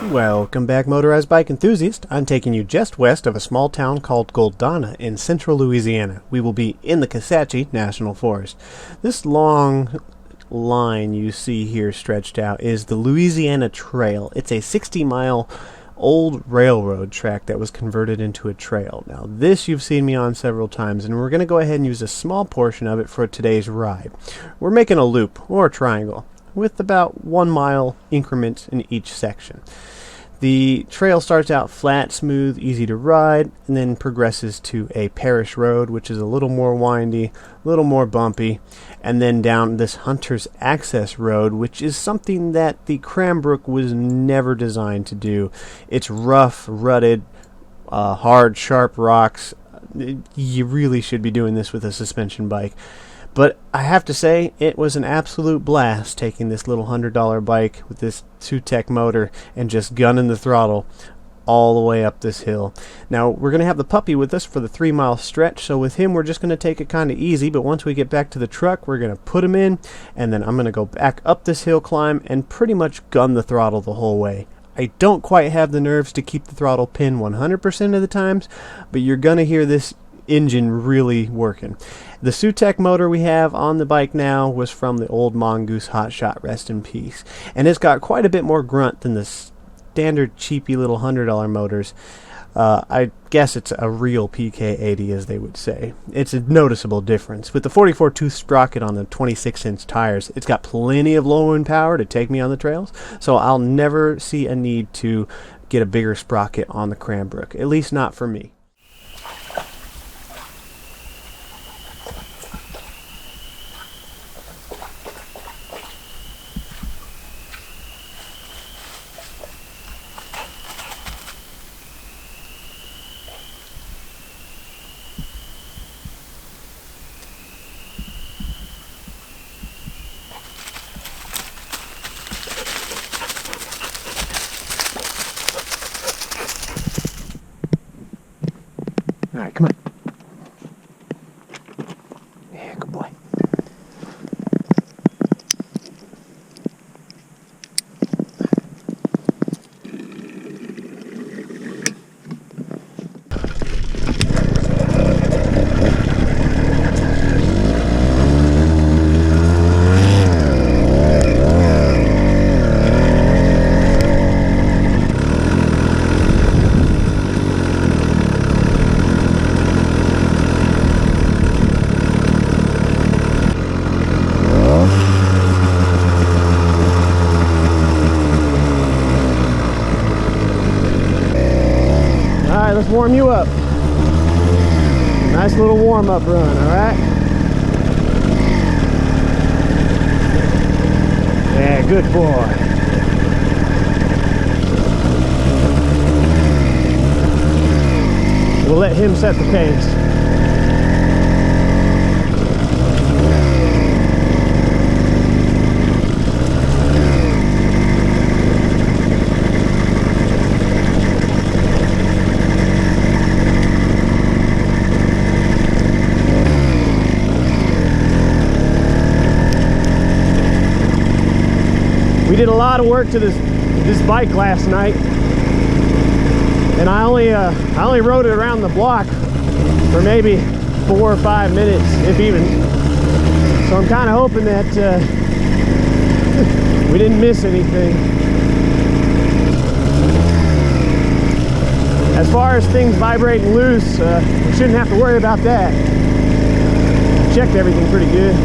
Welcome back, motorized bike enthusiast. I'm taking you just west of a small town called Goldana in central Louisiana. We will be in the Kisatchie National Forest. This long line you see here stretched out is the Louisiana Trail. It's a 60-mile old railroad track that was converted into a trail. Now this you've seen me on several times, and we're going to go ahead and use a small portion of it for today's ride. We're making a loop or a triangle with about 1 mile increments in each section. The trail starts out flat, smooth, easy to ride, and then progresses to a parish road, which is a little more windy, a little more bumpy, and then down this Hunter's Access Road, which is something that the Cranbrook was never designed to do. It's rough, rutted, hard, sharp rocks. You really should be doing this with a suspension bike. But I have to say, it was an absolute blast taking this little $100 bike with this two-tech motor and just gunning the throttle all the way up this hill. Now, we're going to have the puppy with us for the 3-mile stretch, so with him we're just going to take it kind of easy, but once we get back to the truck, we're going to put him in, and then I'm going to go back up this hill climb and pretty much gun the throttle the whole way. I don't quite have the nerves to keep the throttle pinned 100% of the times, but you're going to hear this engine really working. The Sutec motor we have on the bike now was from the old Mongoose Hotshot, rest in peace, and it's got quite a bit more grunt than the standard cheapy little $100 motors. I guess it's a real PK80, as they would say. It's a noticeable difference. With the 44 tooth sprocket on the 26-inch tires, it's got plenty of low wind power to take me on the trails, so I'll never see a need to get a bigger sprocket on the Cranbrook, at least not for me. All right, come on. Yeah, good boy. Let's warm you up. Nice little warm-up run, all right? Yeah, good boy. We'll let him set the pace. We did a lot of work to this bike last night, and I only rode it around the block for maybe 4 or 5 minutes, if even. So I'm kind of hoping that we didn't miss anything. As far as things vibrating loose, we shouldn't have to worry about that. Checked everything pretty good.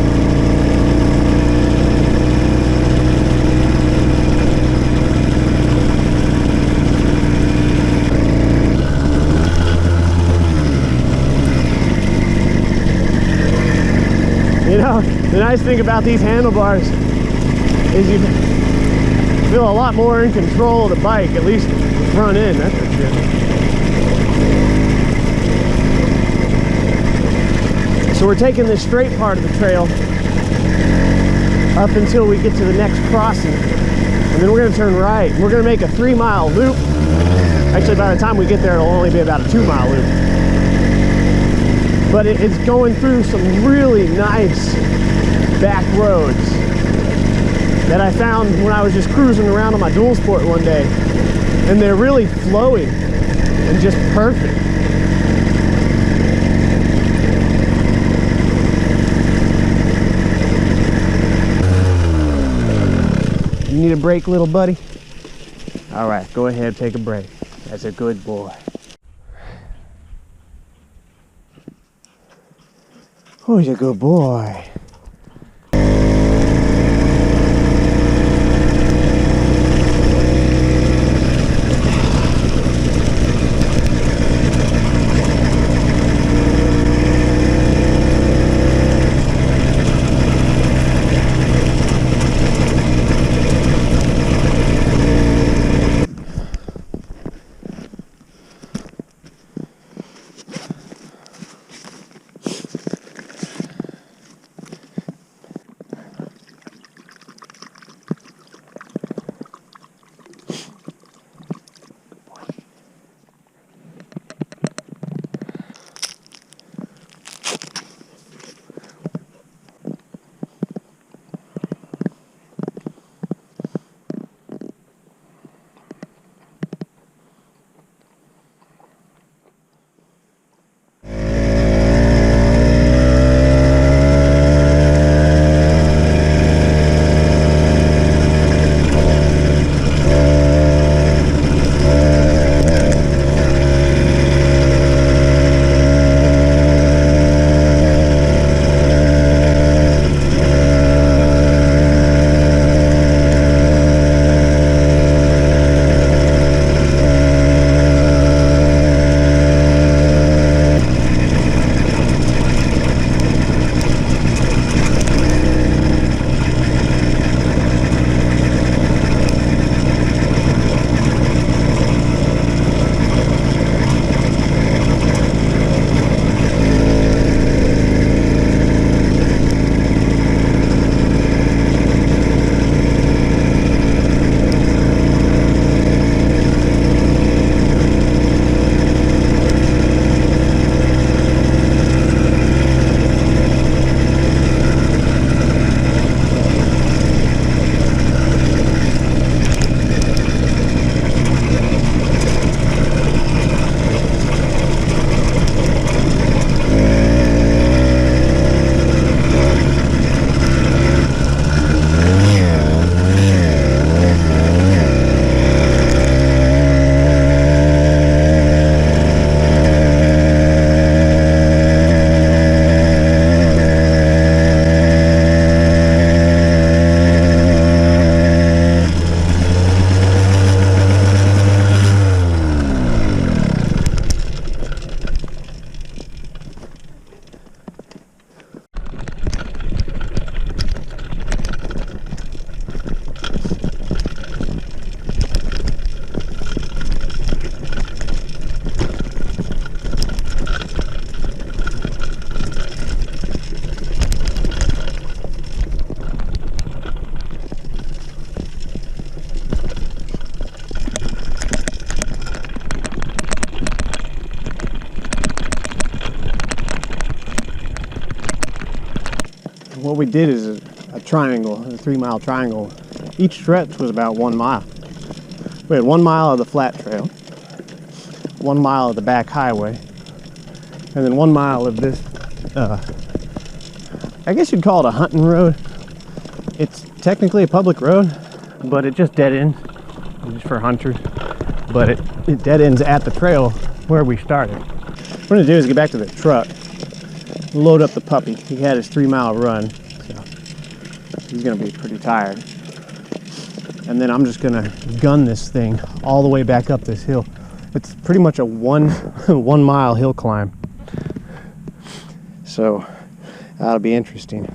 You know, the nice thing about these handlebars is you feel a lot more in control of the bike, at least the front end, that's for sure. So we're taking this straight part of the trail up until we get to the next crossing, and then we're going to turn right. We're going to make a 3-mile loop. Actually, by the time we get there, it'll only be about a 2-mile loop. But it's going through some really nice back roads that I found when I was just cruising around on my dual sport one day. and they're really flowy and just perfect. You need a break, little buddy? All right, go ahead, take a break. That's a good boy. Oh, he's a good boy. What we did is a triangle, a 3-mile triangle. Each stretch was about 1 mile. We had 1 mile of the flat trail, 1 mile of the back highway, and then 1 mile of this, I guess you'd call it a hunting road. It's technically a public road, but it just dead ends. It's for hunters, but it dead ends at the trail where we started. What I'm gonna do is get back to the truck, load up the puppy. He had his 3-mile run, so he's gonna be pretty tired. And then I'm just gonna gun this thing all the way back up this hill. It's pretty much a 1 mile hill climb. So that'll be interesting.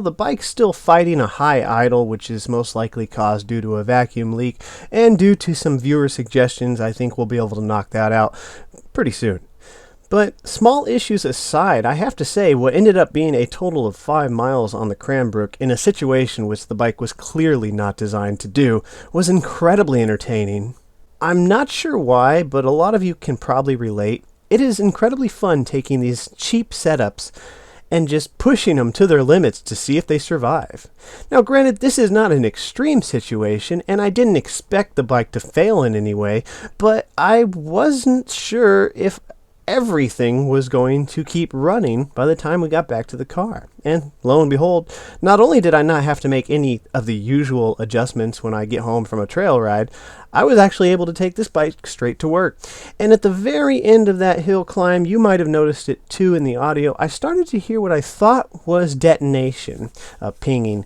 well, the bike's still fighting a high idle, which is most likely caused due to a vacuum leak, and due to some viewer suggestions, I think we'll be able to knock that out pretty soon. But small issues aside, I have to say what ended up being a total of 5 miles on the Cranbrook in a situation which the bike was clearly not designed to do was incredibly entertaining. I'm not sure why, but a lot of you can probably relate. It is incredibly fun taking these cheap setups and just pushing them to their limits to see if they survive. Now granted, this is not an extreme situation, and I didn't expect the bike to fail in any way, but I wasn't sure if everything was going to keep running by the time we got back to the car. And lo and behold, not only did I not have to make any of the usual adjustments when I get home from a trail ride, I was actually able to take this bike straight to work. And at the very end of that hill climb, you might have noticed it too in the audio, I started to hear what I thought was detonation, pinging,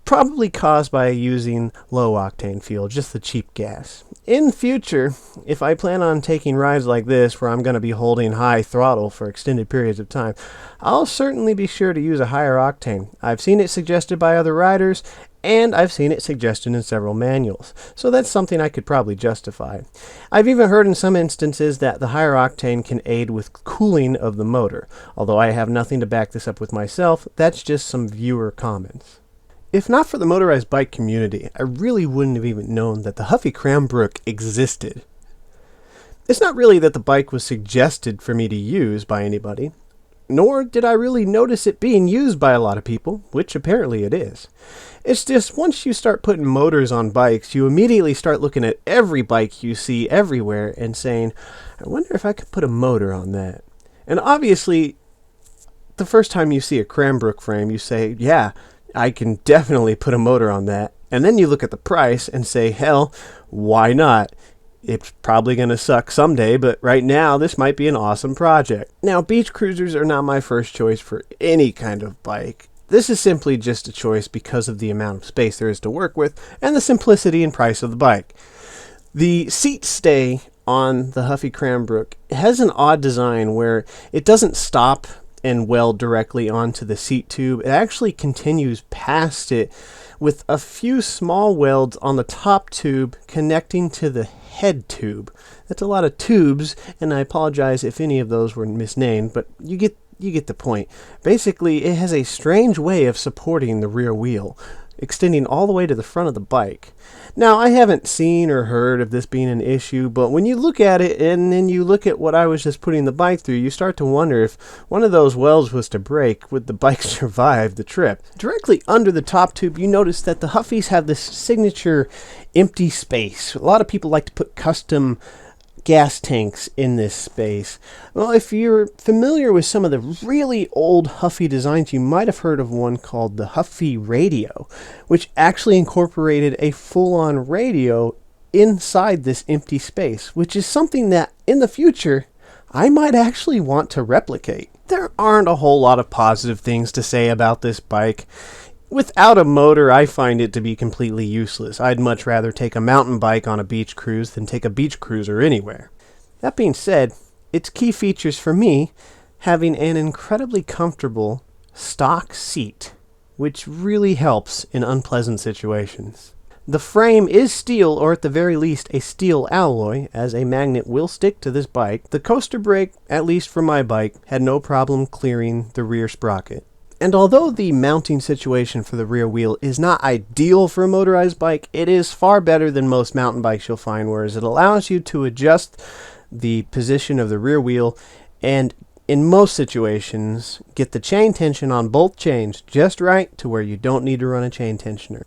probably caused by using low octane fuel, just the cheap gas. In future, if I plan on taking rides like this where I'm going to be holding high throttle for extended periods of time, I'll certainly be sure to use a higher octane. I've seen it suggested by other riders, and I've seen it suggested in several manuals, so that's something I could probably justify. I've even heard in some instances that the higher octane can aid with cooling of the motor. Although I have nothing to back this up with myself, that's just some viewer comments. If not for the motorized bike community, I really wouldn't have even known that the Huffy Cranbrook existed. It's not really that the bike was suggested for me to use by anybody, nor did I really notice it being used by a lot of people, which apparently it is. It's just once you start putting motors on bikes, you immediately start looking at every bike you see everywhere and saying, I wonder if I could put a motor on that. And obviously, the first time you see a Cranbrook frame, you say, yeah, I can definitely put a motor on that. And then you look at the price and say, hell, why not? It's probably going to suck someday, but right now this might be an awesome project. Now, beach cruisers are not my first choice for any kind of bike. This is simply just a choice because of the amount of space there is to work with and the simplicity and price of the bike. The seat stay on the Huffy Cranbrook has an odd design where it doesn't stop and weld directly onto the seat tube. It actually continues past it with a few small welds on the top tube connecting to the head tube. That's a lot of tubes, and I apologize if any of those were misnamed, but you get the point. Basically, it has a strange way of supporting the rear wheel, extending all the way to the front of the bike. Now, I haven't seen or heard of this being an issue, but when you look at it and then you look at what I was just putting the bike through, you start to wonder if one of those welds was to break, would the bike survive the trip? Directly under the top tube, you notice that the Huffies have this signature empty space. A lot of people like to put custom gas tanks in this space. Well, if you're familiar with some of the really old Huffy designs, you might have heard of one called the Huffy Radio, which actually incorporated a full-on radio inside this empty space, which is something that in the future I might actually want to replicate. There aren't a whole lot of positive things to say about this bike. Without a motor, I find it to be completely useless. I'd much rather take a mountain bike on a beach cruise than take a beach cruiser anywhere. That being said, its key features for me, having an incredibly comfortable stock seat, which really helps in unpleasant situations. The frame is steel, or at the very least a steel alloy, as a magnet will stick to this bike. The coaster brake, at least for my bike, had no problem clearing the rear sprocket. And although the mounting situation for the rear wheel is not ideal for a motorized bike, it is far better than most mountain bikes you'll find, whereas it allows you to adjust the position of the rear wheel and in most situations get the chain tension on both chains just right to where you don't need to run a chain tensioner.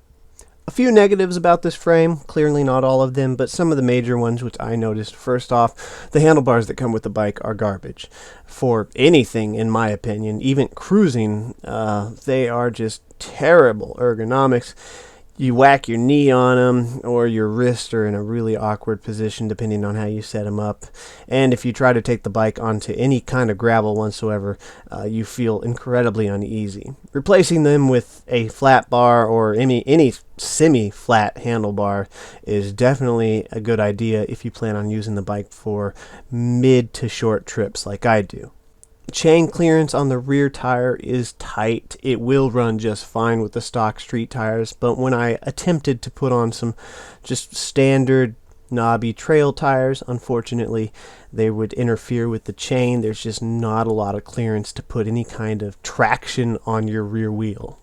A few negatives about this frame, clearly not all of them, but some of the major ones which I noticed. First off, the handlebars that come with the bike are garbage. For anything, in my opinion, even cruising, they are just terrible ergonomics. You whack your knee on them, or your wrists are in a really awkward position depending on how you set them up. And if you try to take the bike onto any kind of gravel whatsoever, you feel incredibly uneasy. Replacing them with a flat bar or any semi-flat handlebar is definitely a good idea if you plan on using the bike for mid to short trips like I do. Chain clearance on the rear tire is tight. It will run just fine with the stock street tires, but when I attempted to put on some just standard knobby trail tires, unfortunately they would interfere with the chain. There's just not a lot of clearance to put any kind of traction on your rear wheel.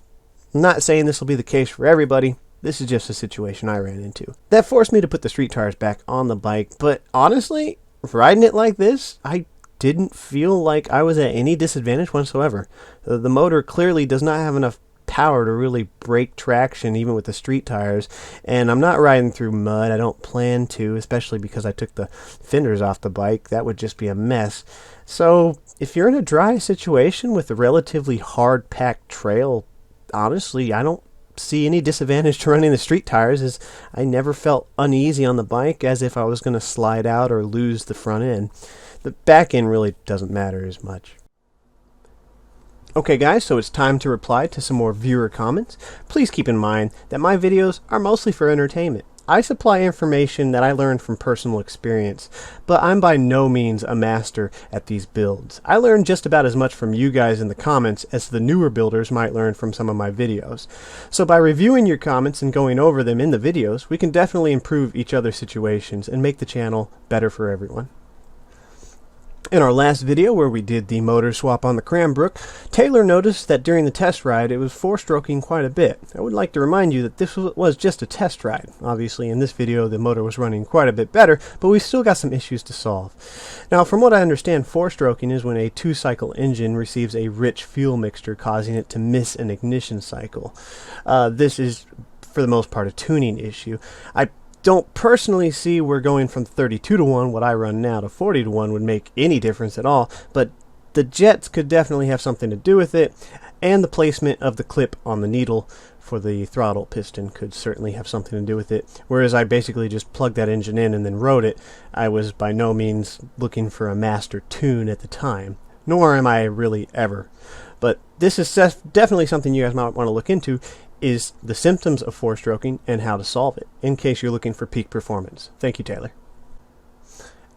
I'm not saying this will be the case for everybody. This is just a situation I ran into. That forced me to put the street tires back on the bike, but honestly, riding it like this, I didn't feel like I was at any disadvantage whatsoever. The motor clearly does not have enough power to really break traction even with the street tires, and I'm not riding through mud. I don't plan to, especially because I took the fenders off the bike. That would just be a mess. So if you're in a dry situation with a relatively hard packed trail, honestly, I don't see any disadvantage to running the street tires, as I never felt uneasy on the bike as if I was going to slide out or lose the front end. The back end really doesn't matter as much. Okay guys, so it's time to reply to some more viewer comments. Please keep in mind that my videos are mostly for entertainment. I supply information that I learned from personal experience, but I'm by no means a master at these builds. I learned just about as much from you guys in the comments as the newer builders might learn from some of my videos. So by reviewing your comments and going over them in the videos, we can definitely improve each other's situations and make the channel better for everyone. In our last video where we did the motor swap on the Cranbrook, Taylor noticed that during the test ride it was four-stroking quite a bit. I would like to remind you that this was just a test ride. Obviously in this video the motor was running quite a bit better, but we still got some issues to solve. Now from what I understand, four-stroking is when a two-cycle engine receives a rich fuel mixture, causing it to miss an ignition cycle. This is for the most part a tuning issue. I don't personally see where going from 32 to 1, what I run now, to 40 to 1 would make any difference at all, but the jets could definitely have something to do with it, and the placement of the clip on the needle for the throttle piston could certainly have something to do with it. Whereas I basically just plugged that engine in and then rode it, I was by no means looking for a master tune at the time, nor am I really ever. But this is definitely something you guys might want to look into, is the symptoms of four-stroking and how to solve it, in case you're looking for peak performance. Thank you, Taylor.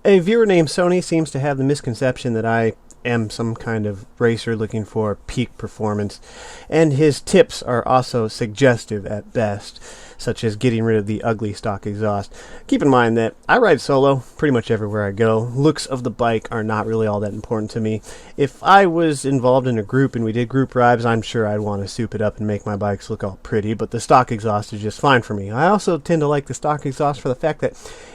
A viewer named Sony seems to have the misconception that I am some kind of racer looking for peak performance, and his tips are also suggestive at best, such as getting rid of the ugly stock exhaust. Keep in mind that I ride solo pretty much everywhere I go. Looks of the bike are not really all that important to me. If I was involved in a group and we did group rides, I'm sure I'd want to soup it up and make my bikes look all pretty, but the stock exhaust is just fine for me. I also tend to like the stock exhaust for the fact that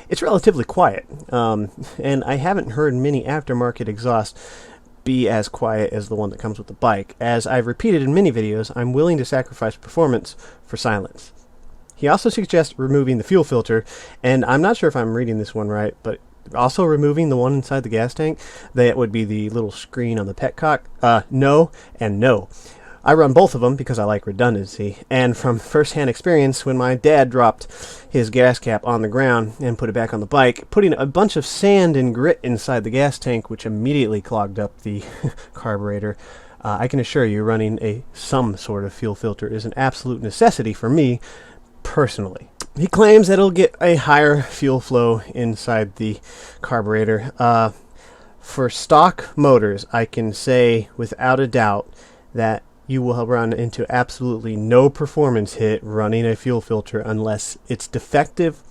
it's relatively quiet, and I haven't heard many aftermarket exhausts be as quiet as the one that comes with the bike. As I've repeated in many videos, I'm willing to sacrifice performance for silence. He also suggests removing the fuel filter, and I'm not sure if I'm reading this one right, but also removing the one inside the gas tank. That would be the little screen on the petcock. No and no. I run both of them because I like redundancy, and from first-hand experience, when my dad dropped his gas cap on the ground and put it back on the bike, putting a bunch of sand and grit inside the gas tank, which immediately clogged up the carburetor. I can assure you running some sort of fuel filter is an absolute necessity for me personally. He claims that it'll get a higher fuel flow inside the carburetor. For stock motors, I can say without a doubt that you will run into absolutely no performance hit running a fuel filter unless it's defective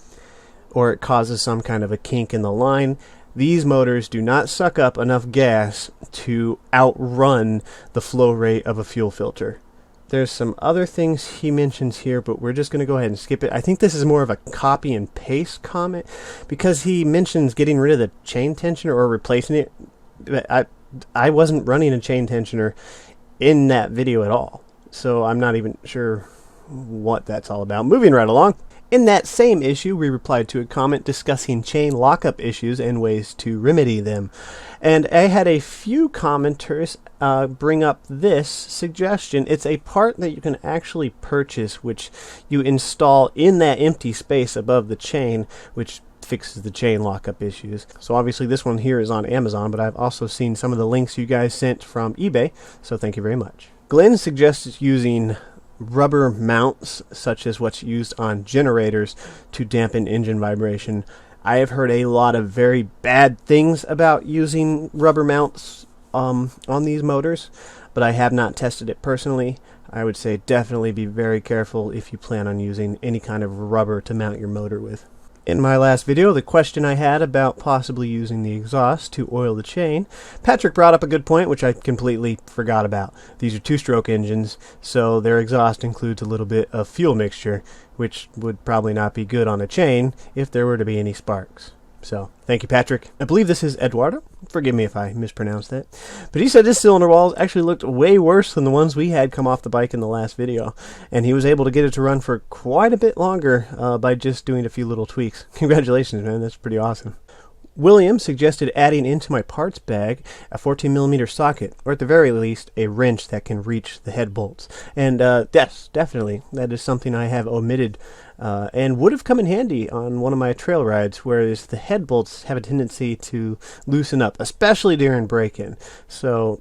or it causes some kind of a kink in the line. These motors do not suck up enough gas to outrun the flow rate of a fuel filter. There's some other things he mentions here, but we're just going to go ahead and skip it. I think this is more of a copy and paste comment, because he mentions getting rid of the chain tensioner or replacing it. I wasn't running a chain tensioner in that video at all, so I'm not even sure what that's all about. Moving right along. In that same issue, we replied to a comment discussing chain lockup issues and ways to remedy them. And I had a few commenters bring up this suggestion. It's a part that you can actually purchase, which you install in that empty space above the chain, which fixes the chain lockup issues. So obviously this one here is on Amazon, but I've also seen some of the links you guys sent from eBay, so thank you very much. Glenn suggests using rubber mounts, such as what's used on generators, to dampen engine vibration. I have heard a lot of very bad things about using rubber mounts on these motors, but I have not tested it personally. I would say definitely be very careful if you plan on using any kind of rubber to mount your motor with. In my last video, the question I had about possibly using the exhaust to oil the chain, Patrick brought up a good point which I completely forgot about. These are two-stroke engines, so their exhaust includes a little bit of fuel mixture, which would probably not be good on a chain if there were to be any sparks. So, thank you, Patrick. I believe this is Eduardo. Forgive me if I mispronounced that. But he said his cylinder walls actually looked way worse than the ones we had come off the bike in the last video. And he was able to get it to run for quite a bit longer by just doing a few little tweaks. Congratulations, man. That's pretty awesome. William suggested adding into my parts bag a 14mm socket, or at the very least, a wrench that can reach the head bolts. And yes, definitely, that is something I have omitted and would have come in handy on one of my trail rides, whereas the head bolts have a tendency to loosen up, especially during break-in. So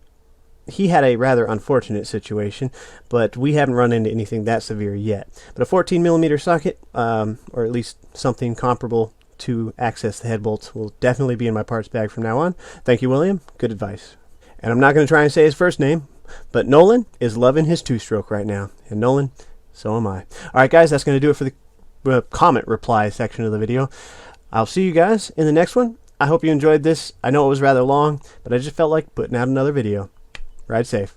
he had a rather unfortunate situation, but we haven't run into anything that severe yet. But a 14mm socket, or at least something comparable to access the head bolts, will definitely be in my parts bag from now on. Thank you, William. Good advice. And I'm not going to try and say his first name, but Nolan is loving his two-stroke right now. And Nolan, so am I. Alright guys, that's going to do it for the comment reply section of the video. I'll see you guys in the next one. I hope you enjoyed this. I know it was rather long, but I just felt like putting out another video. Ride safe.